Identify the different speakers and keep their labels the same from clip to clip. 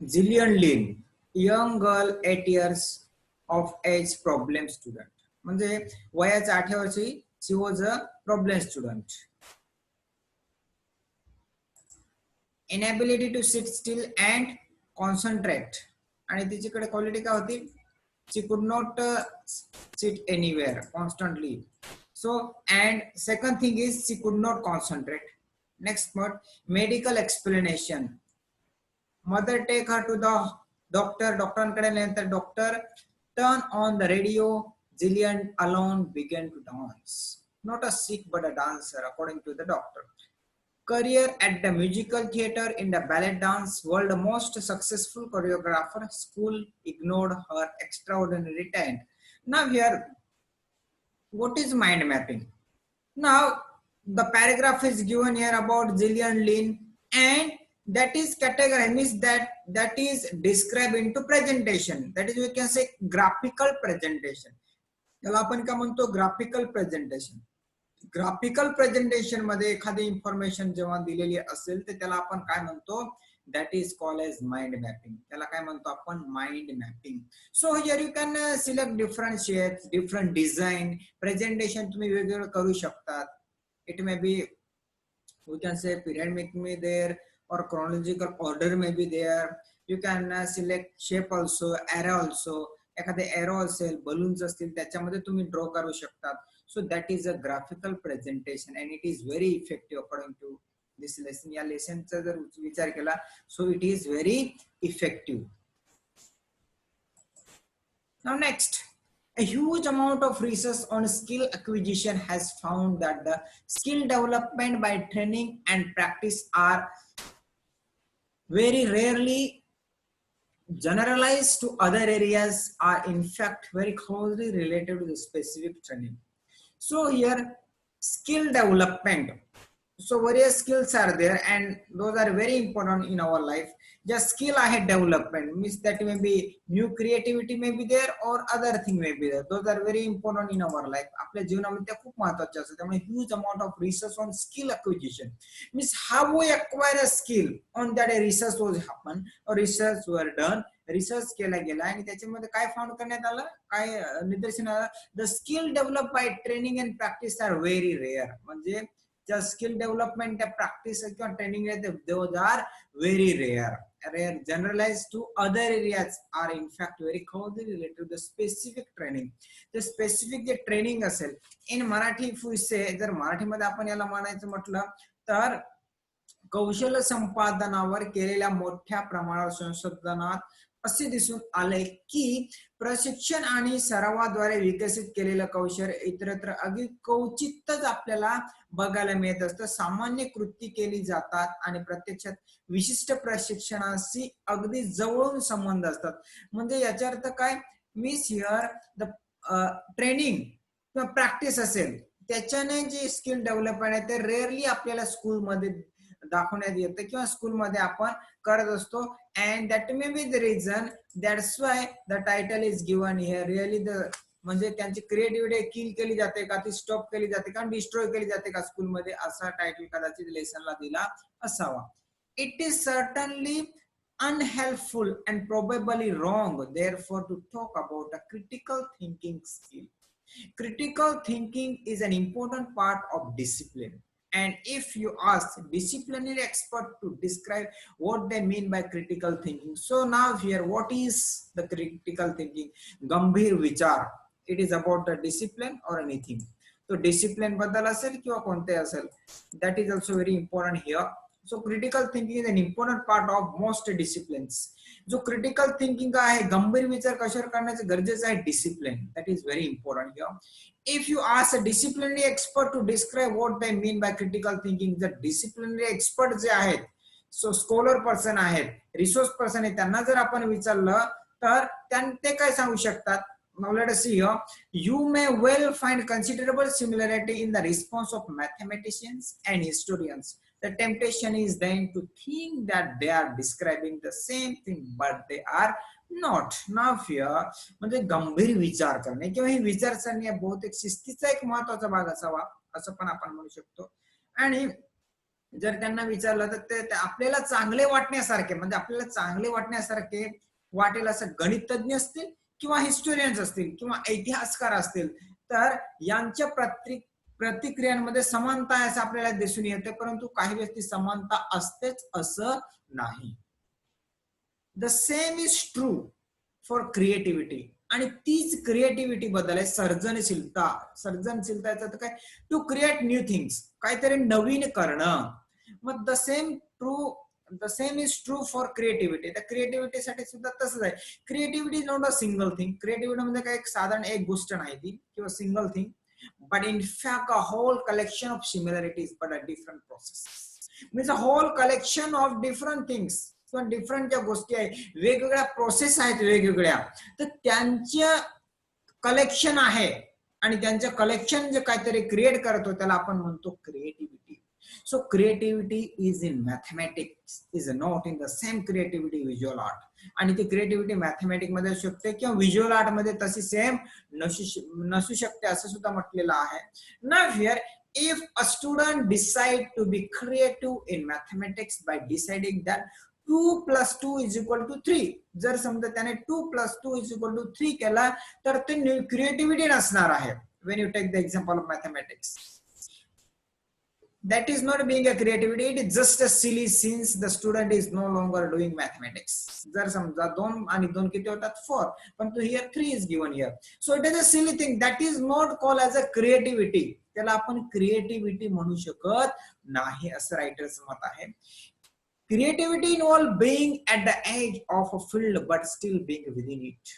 Speaker 1: Jillian Lin, young girl 8 years of age problem student. म्हणजे वयाच्या 8 वर्षी she was a problem student. Inability to sit still and concentrate. आणि तिच्याकडे quality काय होती? She could not sit anywhere constantly. So, and second thing is she could not concentrate. Next part, medical explanation. Mother take her to the doctor. Doctor doctor turn on the radio. Jillian alone began to dance. Not a sick but a dancer, according to the doctor. Career at the musical theater in the ballet dance, world most successful choreographer. School ignored her extraordinary talent. Now here, what is mind mapping? Now the paragraph is given here about Jillian Lin, and that is category means that is described into presentation. That is, we can say graphical presentation. त्याला आपण काय म्हणतो? Graphical presentation. Graphical presentation मध्ये एखादी information जेव्हा दिलेली असेल तर त्याला आपण काय म्हणतो? That is called as mind mapping. त्याला काय म्हणतो आपण? Mind mapping. So here you can select different shapes, different design. Presentation तुम्ही वेगवेगळं करू शकतात. It may be, we can say pyramid may there, or chronological order may be there. You can select shape also, arrow also. एखादे arrow असेल, balloons असतील, त्याच्यामध्ये तुम्ही draw करू शकतात. So that is a graphical presentation and it is very effective according to this lesson. या लेसनचा जर विचार केला, so it is very effective. Now next, a huge amount of research on skill acquisition has found that the skill development by training and practice are very rarely generalized to other areas, are in fact very closely related to the specific training. So here, skill development. So various skills are there and those are very important in our life. Just skill I had development means that may be new creativity may be there or other thing may be there. Those are very important in our life. आपल्या जीवनामध्ये त्या खूप महत्त्वाच्या असतात. त्यामुळे huge amount of research on skill acquisition means how we acquire a skill. On that a research was happened or research were done. Research केला गेला आणि त्याच्यामध्ये काय फाउंड करण्यात आलं, काय निदर्शन आलं? The skill develop by training and practice are very rare. म्हणजे ज्या स्किल डेव्हलपमेंट त्या प्रॅक्टिस किंवा ट्रेनिंग आहे those are very rare. Rare generalize to other areas are in fact very closely related to the specific training. ते specific जे training असेल in Marathi फुसे, जर मराठीमध्ये आपण याला म्हणायचं म्हटलं तर कौशल्य संपादनावर केलेल्या मोठ्या प्रमाणावर संशोधनात असे दिसून आले की प्रशिक्षण आणि सरावाद्वारे विकसित केलेलं कौशल्य इतरत्र अगदी क्वचितच आपल्याला बघायला मिळत असतं. सामान्य कृती केली जातात आणि प्रत्यक्षात विशिष्ट प्रशिक्षणाशी अगदी जवळून संबंध असतात. म्हणजे याचा अर्थ काय? मीन्स हिअर द ट्रेनिंग किंवा प्रॅक्टिस असेल त्याच्याने जे स्किल डेव्हलपमेंट आहे ते रेअरली आपल्याला स्कूलमध्ये दाखवण्यात येतं किंवा स्कूलमध्ये आपण करत असतो. and that may be the reason, that's why the title is given here. Really the म्हणजे त्यांची क्रिएटिव्हिटी किल केली जाते का, ती स्टॉप केली जाते का, डिस्ट्रॉय केली जाते का स्कूलमध्ये, असा टायटल कदाचित लेसनला दिला असावा. It is certainly unhelpful and probably wrong therefore to talk about a critical thinking skill. Critical thinking is an important part of discipline. And if you ask disciplinary expert to describe what they mean by critical thinking, so now here what is the critical thinking? गंभीर विचार. It is about the discipline or anything. So discipline बद्दल असेल किंवा कोणते असेल, that is also very important here. So critical thinking is an important part of most disciplines. जो critical thinking आहे, गंभीर विचार कशावर करण्याचं गरजेचं आहे, discipline. That is very important here. If you ask a disciplinary expert to describe what they mean by critical thinking, the disciplinary expert जे आहेत, so scholar person आहेत, resource person आहे, त्यांना जर आपण विचारलं तर ते काय सांगू शकतात? Now let us see here. You may well find considerable similarity in the response of mathematicians and historians. The temptation is then to think that they are describing the same thing, but they are not. Now here म्हणजे गंभीर विचार करणे किंवा ही विचारसरणी बहुतेक शिस्तीचा एक महत्वाचा भाग असावा असं पण आपण म्हणू शकतो. आणि जर त्यांना विचारलं तर ते आपल्याला चांगले वाटण्यासारखे, म्हणजे आपल्याला चांगले वाटण्यासारखे वाटेल असं गणितज्ञ असतील किंवा हिस्टोरियन्स असतील किंवा इतिहासकार असतील, तर यांच्या प्रतिक्रियांमध्ये समानता आहे असं आपल्याला दिसून येते, परंतु काही वेळेस ती समानता असतेच असं नाही. The same is true for creativity, आणि तीच क्रिएटिव्हिटी बद्दल आहे सर्जनशीलता. सर्जनशीलता काय, टू क्रिएट न्यू थिंग्स, काहीतरी नवीन करणं. मग the same is true for creativity. त्या क्रिएटिव्हिटीसाठी सुद्धा तसंच आहे. Creativity is not a single thing. Creativity म्हणजे काय साधारण एक गोष्ट नाही ती किंवा single thing, but in fact a whole collection of similarities but a different process. Means a whole collection of different things, पण डिफरंट ज्या गोष्टी आहेत, वेगवेगळ्या प्रोसेस आहेत वेगवेगळ्या, तर त्यांच्या कलेक्शन आहे आणि त्यांच्या कलेक्शन जे काहीतरी क्रिएट करतो त्याला आपण म्हणतो creativity. So creativity is in mathematics is not in the same creativity visual art. आणि ती क्रिएटिव्हिटी मॅथमॅटिक्स मध्ये असू शकते किंवा व्हिज्युअल आर्ट मध्ये तशी सेम नसू शकते असं सुद्धा म्हटलेलं आहे. Now here, if a student decide to be creative in mathematics by deciding that 2 plus 2 is equal to 3, जर समजा त्याने 2 plus 2 is equal to 3 केला तर ते क्रिएटिव्हिटी नसणार आहे. When you take the example of mathematics, that is not being a creativity, it is just a silly since the student is no longer doing mathematics. जर समजा 2 आणि 2 किती होतात 4, पण तो here 3 is given here, so it is a silly thing, that is not called as a creativity. त्याला आपण creativity म्हणू शकत नाही असं रायटरचं मत आहे. Creativity involves being at the edge of a field but still being within it.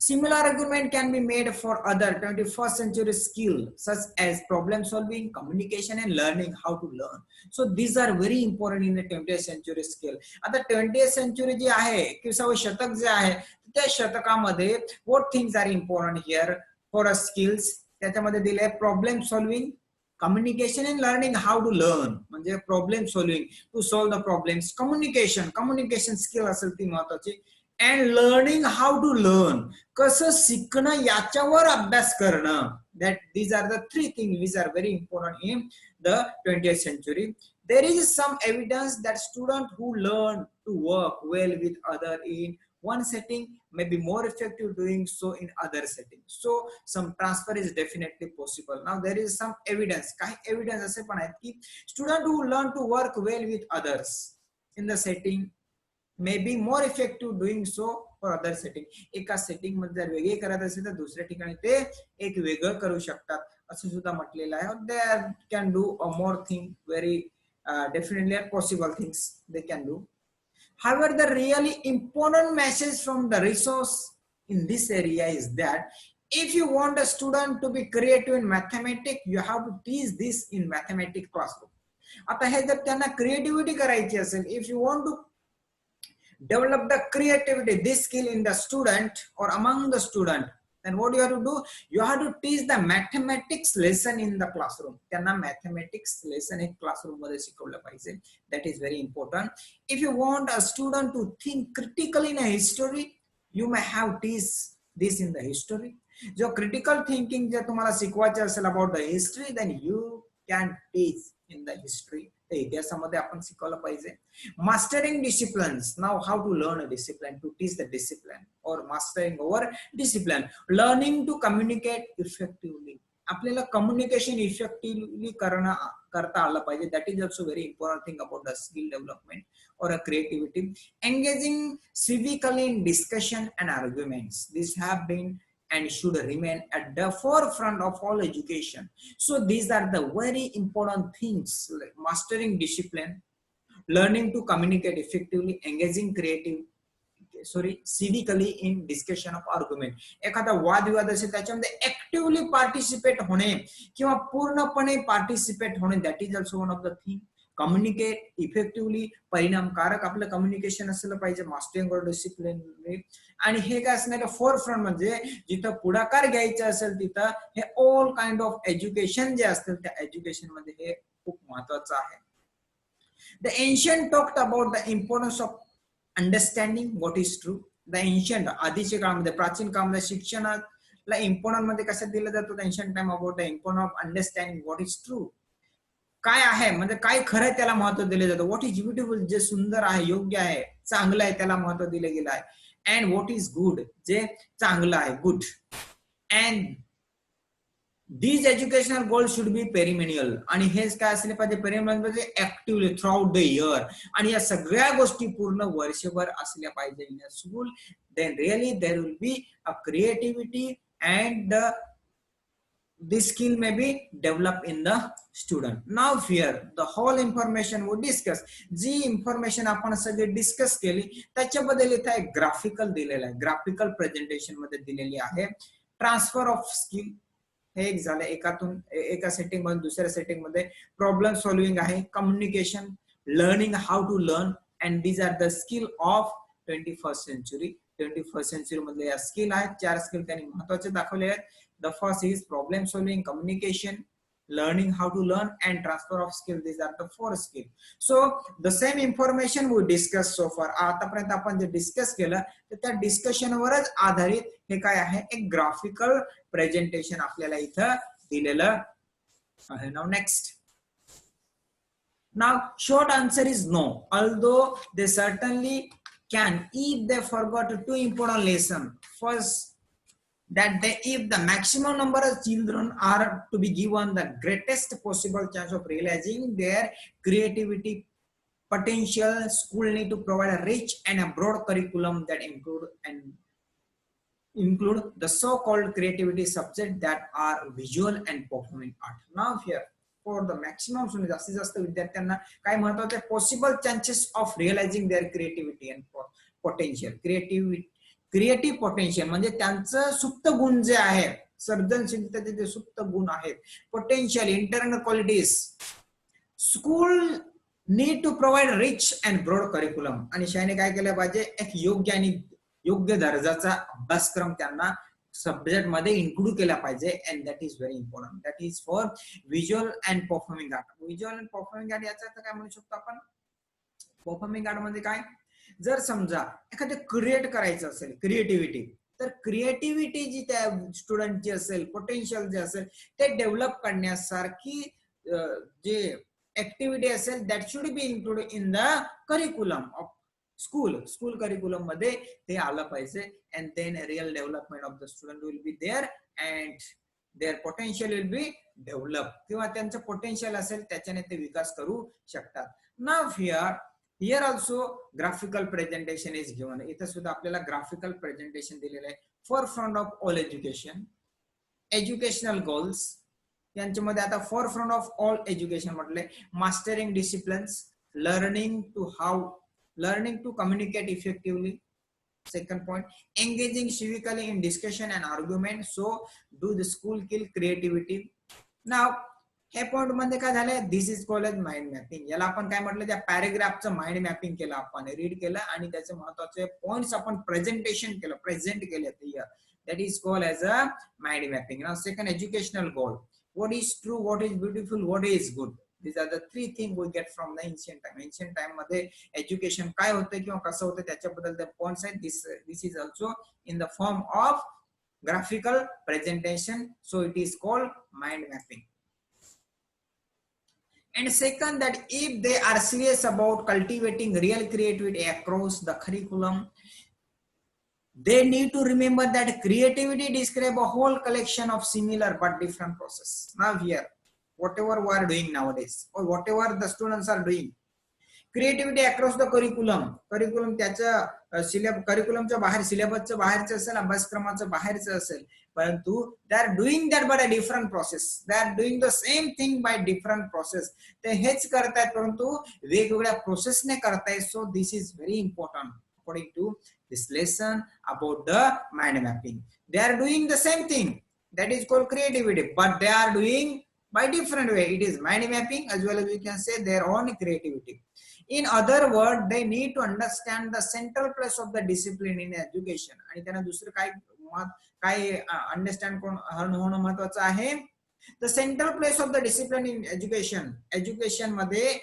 Speaker 1: Similar argument can be made for other 21st century skills such as problem solving, communication and learning how to learn. So these are very important in the 20th century skill. आता 20th century जे आहे 21वे शतक जे आहे त्या शतकामध्ये what things are important here for a skills, त्याच्यामध्ये दिले problem solving, communication and learning how to learn, म्हणजे problem solving to solve the problems, communication skill असेल ती महत्वाची, and learning how to learn, कसं शिकणं याच्यावर अभ्यास करणं. that these are the 3 things which are very important in the 20th century. There is some evidence that students who learn to work well with other in one setting may be more effective doing so in other settings. So some transfer is definitely possible. Now there is some evidence, काही evidence असे पण आहेत की student who learn to work well with others in the setting may be more effective doing so for other setting. एका setting मध्ये जर वेगळे करत असेल तर दुसऱ्या ठिकाणी ते एक वेगळं करू शकतात असं सुद्धा म्हटलेलं आहे. They can do a more thing, very definitely are possible things they can do. However, the really important message from the resource in this area is that if you want a student to be creative in mathematics, you have to teach this in mathematics classroom. आता हे जर त्यांना creativity करायची असेल, if you want to develop the creativity, this skill in the student or among the student, then what you have to do, you have to teach the mathematics lesson in the classroom. त्यांना mathematics lesson एक classroom मध्ये शिकवलं पाहिजे. That is very important. If you want a student to think critically in a history, you may have teach this in the history. जो critical thinking जर तुम्हाला शिकवायचं असेल about the history, then you can teach in the history. इतिहासामध्ये आपण शिकवलं पाहिजे. Mastering disciplines, now how to learn a discipline, to teach the discipline or mastering over discipline, learning to communicate effectively, आपल्याला communication effectively करता आलं पाहिजे. That is also very important thing about the skill development or a creativity. Engaging civically in discussion and arguments, these have been and should remain at the forefront of all education. So these are the very important things, like mastering discipline, learning to communicate effectively, engaging civically in discussion of argument. एखादा वादविवाद असेल त्याच्यामध्ये actively participate होणे किंवा पूर्णपणे participate होणे, that is also one of the thing. Communicate effectively, परिणामकारक आपलं कम्युनिकेशन असलं पाहिजे, मास्टरिंग और डिसिप्लिन. आणि हे काय असणार फोर फ्रंट, म्हणजे जिथं पुढाकार घ्यायचं असेल तिथं हे ऑल काइंड ऑफ एज्युकेशन जे असतील त्या एज्युकेशन मध्ये हे खूप महत्वाचं आहे. The ancient talked about the importance of understanding what is true. The ancient, आधीच्या काळामध्ये, प्राचीन काळामध्ये शिक्षणाला इम्पॉर्टन्स मध्ये कशात दिलं जातं, the ancient time about the importance of understanding what is true. काय आहे म्हणजे काय खरं आहे त्याला महत्व दिले जातं. व्हॉट इज ब्युटिफुल, जे सुंदर आहे, योग्य आहे, चांगलं आहे, त्याला महत्व दिले गेलं आहे. अँड व्हॉट इज गुड, जे चांगलं आहे, good. And these educational goals should be perennial. आणि हेच काय असले पाहिजे, पेरिमिनल म्हणजे actively throughout the year. आणि या सगळ्या गोष्टी पूर्ण वर्षभर असल्या पाहिजे in a school. Then really there will be a creativity and this skill may be developed in the student. Now here the whole information we discuss, जी information आपण सगळे डिस्कस केली त्याच्याबद्दल इथे एक ग्राफिकल दिलेला आहे, ग्राफिकल प्रेझेंटेशन मध्ये दिलेली आहे. ट्रान्सफर ऑफ स्किल हे एक झालं, एका सेटिंग मधून दुसऱ्या सेटिंग मध्ये. प्रॉब्लेम सॉल्विंग आहे, communication, learning how to learn, and these are the skill of 21st century. 21st century मधले या स्किल आहेत. 4 स्किल त्यांनी महत्वाचे दाखवले आहेत. The first is problem solving, communication, learning how to learn, and transfer of skill. These are the 4 skills. So the same information we discussed so far. आतापर्यंत आपण जे discuss केलं तर त्या डिस्कशन वरच आधारित हे काय आहे, एक ग्राफिकल प्रेझेंटेशन आपल्याला इथं दिलेलं आहे. Now next. Now short answer is no, although they certainly can if they forgot 2 important lessons. First, that if the maximum number of children are to be given the greatest possible chance of realizing their creativity potential, school need to provide a rich and a broad curriculum that include the so-called creativity subjects that are visual and performing art. Now here for the maximum जास्तीत जास्त विद्यार्थ्यांना काय महत्वाचं आहे, possible chances of realizing their creativity and potential. Creative potential म्हणजे त्यांचं सुप्त गुण जे आहे, सर्जनशीलतेचे जे सुप्त गुण आहेत, potential, internal qualities. School need to provide rich and broad curriculum. आणि शाळेने काय केलं पाहिजे, एक योग्य आणि योग्य दर्जाचा अभ्यासक्रम त्यांना सब्जेक्ट मध्ये इन्क्लूड केला पाहिजे. And that is very important. That is for visual and performing art. Visual and performing art याचा अर्थ काय म्हणू शकतो आपण, परफॉर्मिंग आर्ट म्हणजे काय, जर समजा एखादं क्रिएट करायचं असेल, क्रिएटिव्हिटी, तर क्रिएटिव्हिटी जी त्या स्टुडंटची असेल, पोटेन्शियल जे असेल ते डेव्हलप करण्यासारखी जे ऍक्टिव्हिटी असेल that should be include in the curriculum of school curriculum मध्ये ते आलं पाहिजे. And then real development of the student will be there and their potential will be develop. किंवा त्यांचं पोटेन्शियल असेल त्याच्याने ते विकास करू शकतात. नाव Here also graphical presentation is given. इथे सुद्धा आपल्याला ग्राफिकल प्रेझेंटेशन दिलेलं आहे. forefront of all education, educational goals यांच्यामध्ये आता forefront of all education म्हटले, mastering disciplines, learning to communicate effectively. Second point, engaging civically in discussion and argument. So do the school kill creativity? Now हे point मध्ये काय झालंय, this is called as mind mapping. याला आपण काय म्हटलं, त्या पॅरेग्राफचं माइंड मॅपिंग केलं, आपण रीड केलं आणि त्याचे महत्वाचे पॉइंट्स आपण प्रेझेंटेशन केलं, प्रेझेंट केले. That is called as a mind mapping. Now second, educational goal. What is true, what is beautiful, what is good. These are the 3 things we get from the ancient time. Ancient time मध्ये education काय होतं किंवा कसं होतं त्याच्याबद्दल ते points आहेत. This is also in the form of graphical presentation. So it is called mind mapping. And second, that if they are serious about cultivating real creativity across the curriculum, they need to remember that creativity describes a whole collection of similar but different processes. Now here, whatever we are doing nowadays, or whatever the students are doing, creativity across the curriculum त्याच्या करिक्युलमच्या बाहेर, सिलेबसच्या बाहेरचं असेल, अभ्यासक्रमाचं बाहेरचं असेल, परंतु they are doing that by a different process. They are doing the same thing by different process. ते हेच करतायत परंतु वेगवेगळ्या प्रोसेसने करतायत. So this is very important according to this lesson about the mind mapping. They are doing the same thing, that is called creativity, but they are doing by different way. It is mind mapping as well as we can say their own creativity. In other words, they need to understand the central place of the discipline in education. आणि त्यांना दुसरं काय understand होणं महत्वाचं आहे. The central place of the discipline in education. Education मध्ये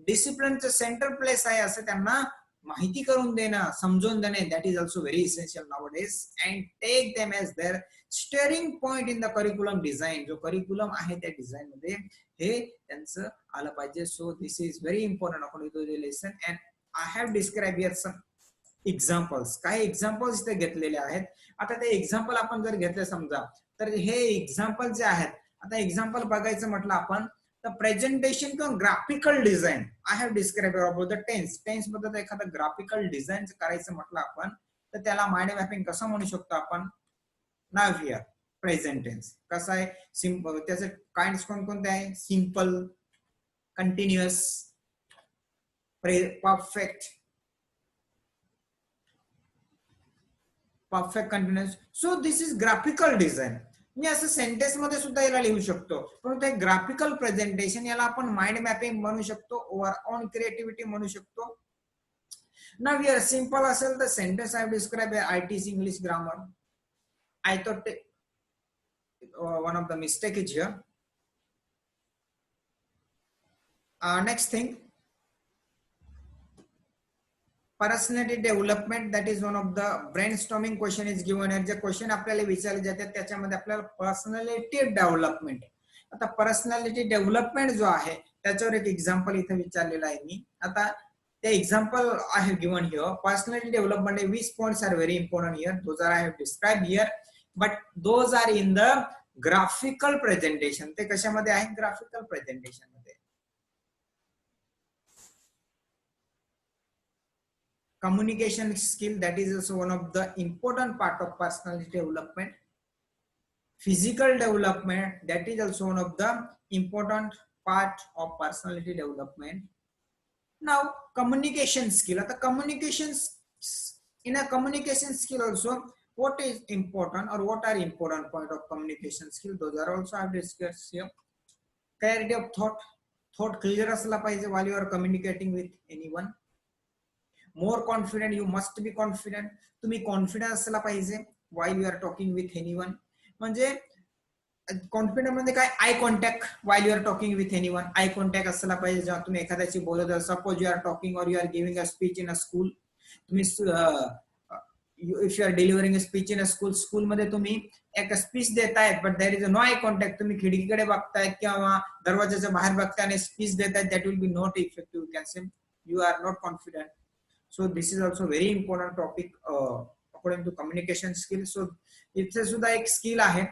Speaker 1: डिसिप्लिनचं central place आहे असं त्यांना माहिती करून देणं, समजून देणे, that is also very essential nowadays. And take them as their starting point in the curriculum design. जो करिक्युलम आहे त्या डिझाईन मध्ये हे त्यांचं आलं पाहिजे. So this is very important according to the lesson. And I have describe here some examples. काही examples इथे घेतलेले आहेत. आता ते एक्झाम्पल आपण जर घेतले समजा, तर हे एक्झाम्पल जे आहेत, आता एक्झाम्पल बघायचं म्हटलं आपण तर प्रेझेंटेशन किंवा graphical design I have describe about the tense बद्दल एखादं ग्राफिकल डिझाईन करायचं म्हटलं आपण तर त्याला माइंड मॅपिंग कसं म्हणू शकतो आपण. नाव हिअर प्रेझेंट टेन्स कसं आहे, सिंपल, त्याचे काइंड्स कोणकोणते आहे, simple, continuous, perfect, perfect continuous. So this is graphical design. मी असं सेंटेन्स मध्ये सुद्धा याला लिहू शकतो, पण ते ग्राफिकल प्रेझेंटेशन याला आपण माइंड मॅपिंग म्हणू शकतो, ओव्हर ऑन क्रिएटिव्हिटी म्हणू शकतो. नाव हिअर सिंपल असेल तर sentence I describe I teach English grammar. I thought one of the mistake is here. Next thing, personality development, that is one of the brainstorming question is given here. J question आपल्याला विचारले जातात त्याच्यामध्ये आपल्याला personality development. आता personality development जो आहे त्याच्यावर एक एक्झाम्पल इथे विचारलेला आहे मी. आता the example I have given here, personality development, which points are very important here, those are I have described here, but those are in the graphical presentation. ते कशामध्ये आहे, ग्राफिकल प्रेझेंटेशन मध्ये. Communication skill, that is also one of the important part of personality development. Physical development, that is also one of the important part of personality development. Now communication skill. At the communications, in a communication skill also, what is important or what are important point of communication skill, those are also I have discussed here. Clarity of thought clear असला पाहिजे while you are communicating with anyone. More confident, you must be confident. तुम्ही confident असला पाहिजे while you are talking with anyone. म्हणजे confident मध्ये काय, eye contact while you are talking with anyone. Eye contact असला पाहिजे जेव्हा तुम्ही एखाद्याशी बोलत असाल. Suppose you are talking or you are giving a speech in a school. तुम्ही if you are delivering a speech in a school, school मध्ये तुम्ही एक स्पीच देतायत but there is no eye contact. तुम्ही खिडकीकडे बघतायत किंवा दरवाजाच्या बाहेर बघताय आणि स्पीच देतायत, that will be not effective. Can say you are not confident. So this is also very important topic according to communication skills. So इथे सुद्धा एक स्किल आहे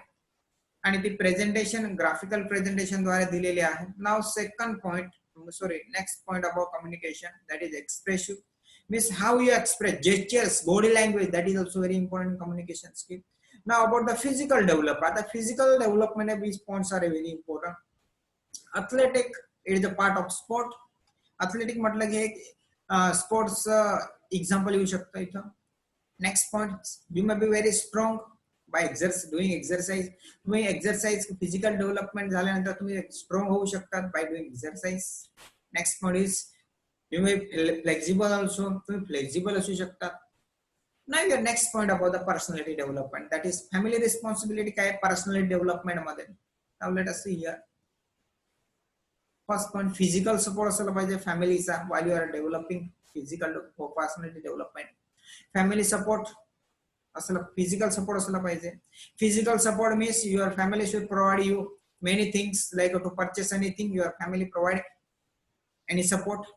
Speaker 1: आणि ती प्रेझेंटेशन ग्राफिकल प्रेझेंटेशन द्वारे दिलेली आहे. Now second point, next point about communication, that is expressive, means how you express, gestures, body language, that is also very important in communication skill. Now about the physical development. The physical development of these points are very important. Athletic is the part of sport. Athletic म्हटलं की एक sports example येऊ शकतं इथं. Next point, you may be very strong by doing exercise. तुम्ही exercise physical development झाल्यानंतर तुम्ही strong होऊ शकतात by doing exercise. Next point is you may flexible also. तुम्ही फ्लेक्झिबल असू शकतात. Now your next point about the personality development, that is family responsibility. काय personality development मध्ये, now let us see here. First point, physical support असला पाहिजे फॅमिलीचा while you are developing physical personality development. Family support असला, physical support असला पाहिजे. Physical support means your family should provide you many things, like to purchase anything, your family provide any support.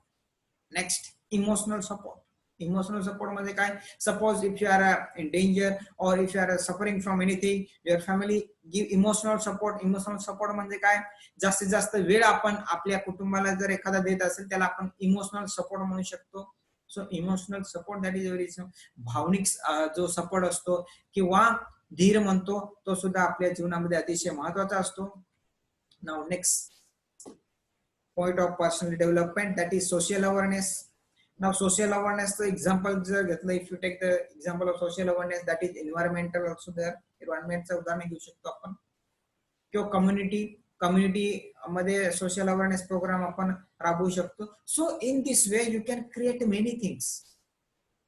Speaker 1: Next, emotional support. Emotional support मध्ये काय, suppose if you are in danger और if you are suffering from anything, your family give emotional support. Emotional support म्हणजे काय, जास्तीत जास्त वेळ आपण आपल्या कुटुंबाला जर एखादा देत असेल त्याला आपण इमोशनल सपोर्ट म्हणू शकतो. So emotional support, that is very भावनिक जो सपोर्ट असतो किंवा धीर म्हणतो, तो सुद्धा आपल्या जीवनामध्ये अतिशय महत्वाचा असतो. Now next point of personality development, that is social awareness. Now social awareness, the example जर घेतलं, if you take the example of social awareness, that is environmental also there. environment चं उदाहरण घेऊ शकतो आपण किंवा कम्युनिटी मध्ये सोशल अवेअरनेस प्रोग्राम आपण राबवू शकतो. So in this way you can create many things.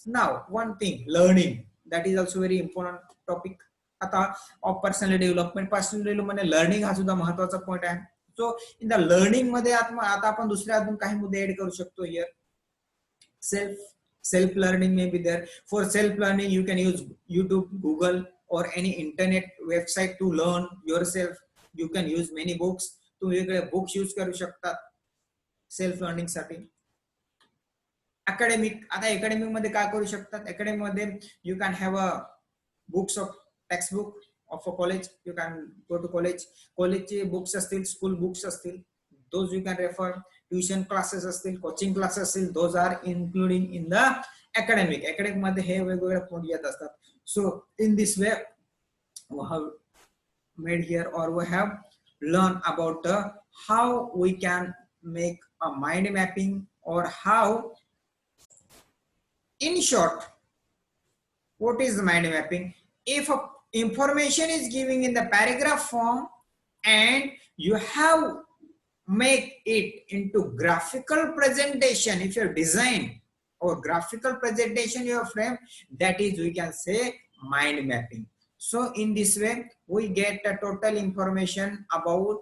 Speaker 1: Now one thing, learning, that is also very important topic आता of personality development. Personality development learning हा सुद्धा महत्वाचा पॉइंट आहे. सो इन द लर्निंग मध्ये आता आपण दुसऱ्या अजून काही मुद्दे ऍड करू शकतो here. Self Self-learning may be there. For self-learning, you can use YouTube, Google, or any internet website to learn yourself. You can use many books. तुम्ही वेगळे बुक्स यूज करू शकता सेल्फ लर्निंग साठी. अकॅडमिक, आता academic मध्ये काय करू शकतात, अकॅडमिक मध्ये you can have a books of text book of a college. You can go to college, कॉलेजचे बुक्स असतील, स्कूल बुक्स असतील, those you can refer. Tuition classes असतील, कोचिंग क्लासेस असतील, those are including in the academic. Academic मध्ये हे वेगवेगळे point येत असतात. So in this way we have made here, or we have learned about the how we can make a mind mapping, or how, in short, what is mind mapping? If a information is given in the paragraph form and you have make it into graphical presentation, if your design or graphical presentation your frame, that is, we can say, mind mapping. So in this way we get a total information about